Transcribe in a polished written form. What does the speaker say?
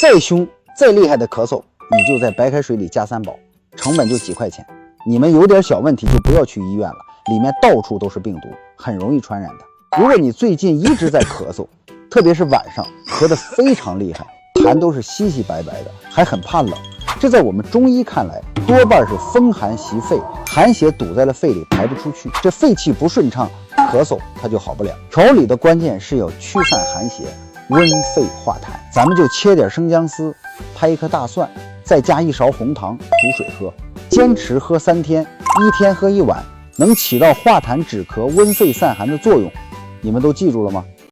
再凶再厉害的咳嗽，你就在白开水里加3宝，成本就几块钱。你们有点小问题就不要去医院了，里面到处都是病毒，很容易传染的。如果你最近一直在咳嗽，特别是晚上咳得非常厉害，痰都是稀稀白白的，还很怕冷，这在我们中医看来多半是风寒袭肺，寒邪堵在了肺里排不出去，这肺气不顺畅，咳嗽它就好不了。调理的关键是要驱散寒邪，温肺化痰。咱们就切点生姜丝，拍一颗大蒜，再加1勺红糖，煮水喝，坚持喝3天，1天喝1碗，能起到化痰止咳、温肺散寒的作用。你们都记住了吗？